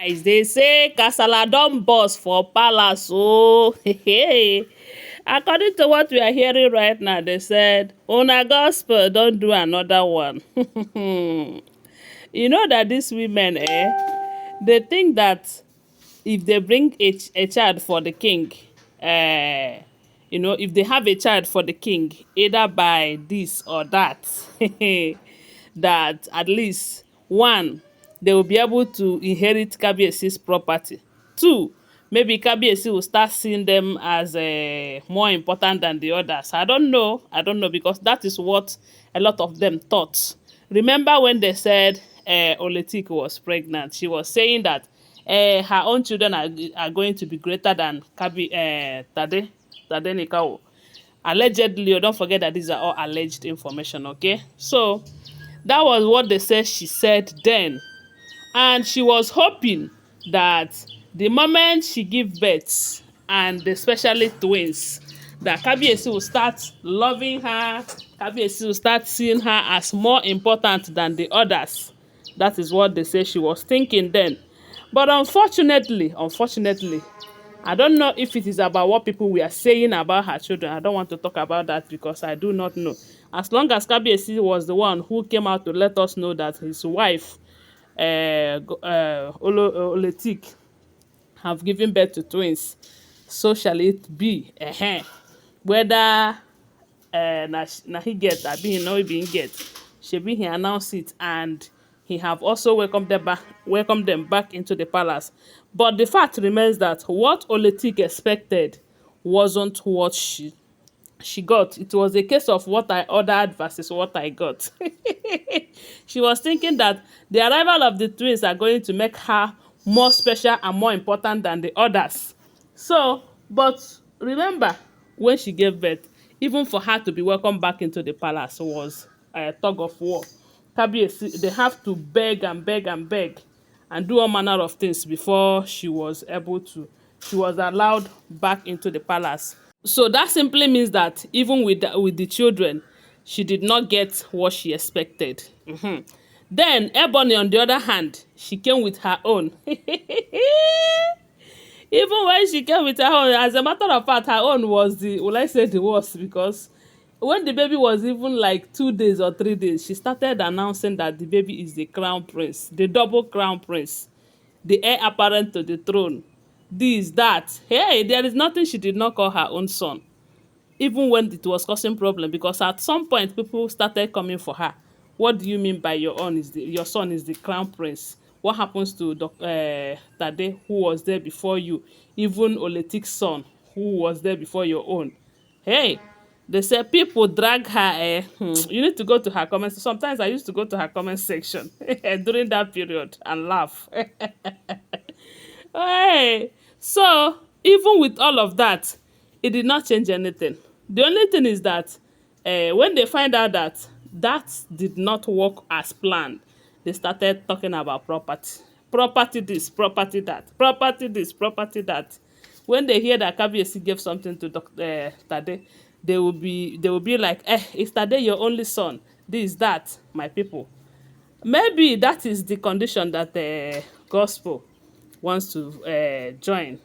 Guys, they say Kasala don burst for palace. Oh, according to what we are hearing right now, they said Una Gospel don't do another one. You know that these women, they think that if they bring a child for the king, if they have a child for the king, either by this or that, that at least one, they will be able to inherit Kabiesi's property. Two, maybe Kabiesi will start seeing them as more important than the others. I don't know because that is what a lot of them thought. Remember when they said Oletik was pregnant, she was saying that her own children are going to be greater than Tade Nikao. Allegedly, don't forget that these are all alleged information, okay? So that was what they said she said then. And she was hoping that the moment she give birth, and especially twins, that Kabiyesi will start loving her, Kabiyesi will start seeing her as more important than the others. That is what they say she was thinking then. But unfortunately, I don't know if it is about what people were saying about her children. I don't want to talk about that because I do not know. As long as Kabiyesi was the one who came out to let us know that his wife, Oletik, have given birth to twins, so shall it be. Whether na he get abi he no even get, shebi he announce it, and he have also welcomed them back into the palace. But the fact remains that what Oletik expected wasn't what she got. It was a case of what I ordered versus what I got. She was thinking that the arrival of the twins are going to make her more special and more important than the others. So, but remember, when she gave birth, even for her to be welcomed back into the palace was a tug of war. Kabiyesi, they have to beg and beg and beg and do all manner of things before she was allowed back into the palace. So that simply means that even with the children, she did not get what she expected. Then Ebony, on the other hand, she came with her own. Even when she came with her own, as a matter of fact, her own was the worst, because when the baby was even like 2 days or 3 days, she started announcing that the baby is the crown prince, the double crown prince, the heir apparent to the throne, this, that. Hey, there is nothing she did not call her own son, even when it was causing problem, because at some point people started coming for her. What do you mean by your son is the crown prince? What happens to Tade, who was there before you? Even Oletik's son, who was there before your own? Hey, they say people drag her. You need to go to her comments. Sometimes I used to go to her comment section during that period and laugh. Hey, so even with all of that, it did not change anything. The only thing is that when they find out that that did not work as planned, they started talking about property. Property this, property that, property this, property that. When they hear that Kabiyesi gave something to Tade, they will be like, is Tade your only son? This, that, my people. Maybe that is the condition that the gospel wants to join.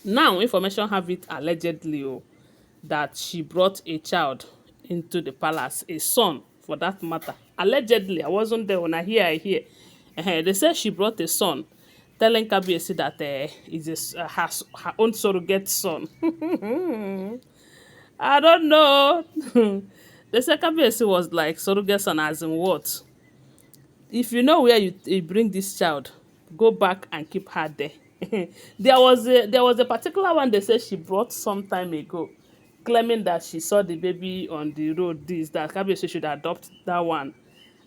Now, information have it allegedly that she brought a child into the palace, a son for that matter. Allegedly, I wasn't there when I hear. They say she brought a son, telling Kabiyesi that is her own surrogate son. I don't know. They say Kabiyesi was like, surrogate son as in what? If you know where you bring this child, go back and keep her there. There was a particular one they said she brought some time ago, claiming that she saw the baby on the road, this, that Kabiyesi should adopt that one.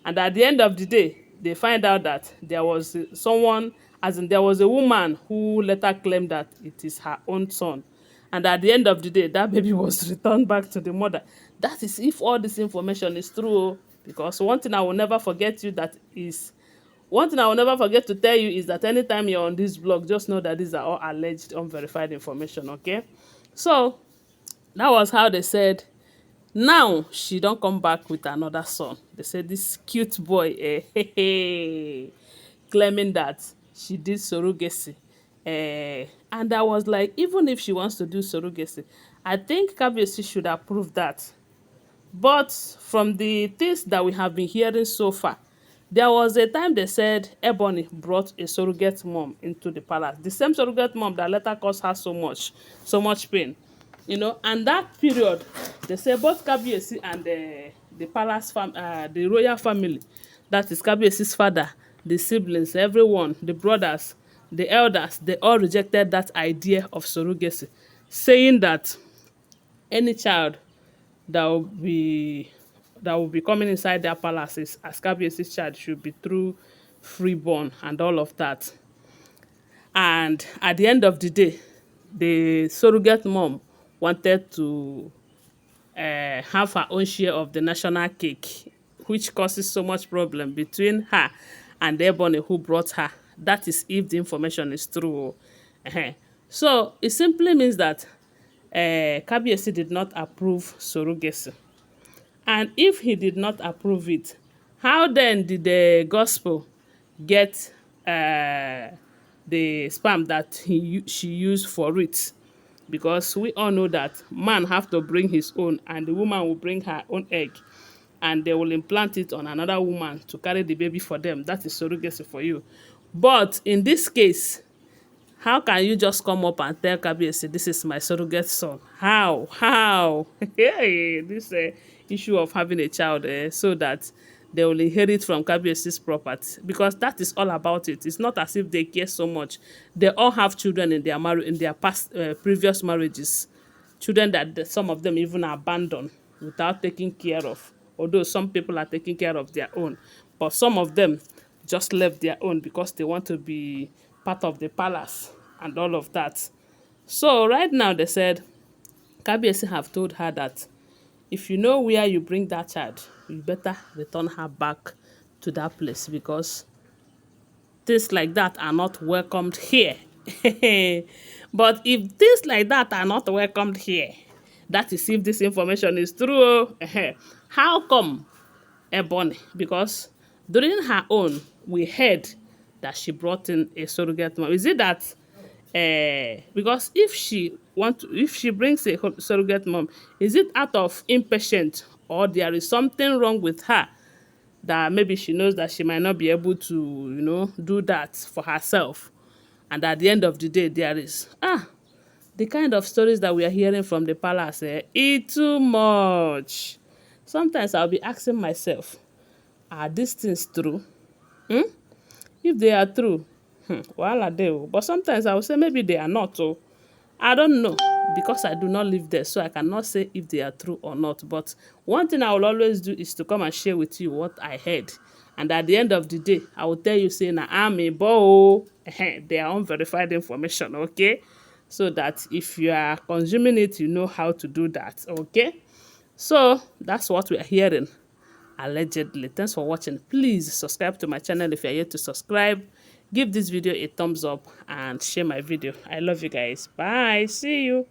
And at the end of the day, they find out that there was someone, as in there was a woman who later claimed that it is her own son. And at the end of the day, that baby was returned back to the mother. That is if all this information is true. Because one thing I will never forget to tell you is that anytime you're on this blog, just know that these are all alleged, unverified information, okay? So, that was how they said, now she don't come back with another son. They said this cute boy, claiming that she did surrogacy. And I was like, even if she wants to do surrogacy, I think Kabiyesi should approve that. But from the things that we have been hearing so far, there was a time they said Ebony brought a surrogate mom into the palace. The same surrogate mom that later caused her so much pain. And that period, they say both Kabiyesi and the royal family, that is Kabiyesi's father, the siblings, everyone, the brothers, the elders, they all rejected that idea of surrogacy, saying that any child that will be that will be coming inside their palaces as Kabiyesi's child should be through freeborn and all of that. And at the end of the day, the surrogate mom wanted to have her own share of the national cake, which causes so much problem between her and Ebony who brought her. That is if the information is true. So it simply means that Kabiyesi did not approve surrogacy. And if he did not approve it, how then did the gospel get the sperm that she used for it? Because we all know that man have to bring his own and the woman will bring her own egg and they will implant it on another woman to carry the baby for them. That is surrogacy for you. But in this case, how can you just come up and tell Kabiyesi, this is my surrogate son? How? How? Hey, this issue of having a child so that they will inherit from Kabiyesi's property. Because that is all about it. It's not as if they care so much. They all have children in their past previous marriages. Children that some of them even abandoned without taking care of. Although some people are taking care of their own. But some of them just left their own because they want to be part of the palace and all of that. So right now they said Kabiyesi have told her that if you know where you bring that child, you better return her back to that place because things like that are not welcomed here. But if things like that are not welcomed here, that is if this information is true. How come Ebony? Because during her own, we heard that she brought in a surrogate mom. Is it that because if she brings a surrogate mom, is it out of impatience or there is something wrong with her that maybe she knows that she might not be able to, do that for herself? And at the end of the day, there is the kind of stories that we are hearing from the palace, it's too much. Sometimes I'll be asking myself, are these things true? If they are true, well, are they? But sometimes I will say maybe they are not. Oh, I don't know because I do not live there, so I cannot say if they are true or not. But one thing I will always do is to come and share with you what I heard. And at the end of the day, I will tell you, say, na I'm a bo. They are unverified information, okay? So that if you are consuming it, you know how to do that, okay? So that's what we are hearing. Allegedly. Thanks for watching. Please subscribe to my channel if you're yet to subscribe. Give this video a thumbs up and share my video. I love you guys. Bye. See you.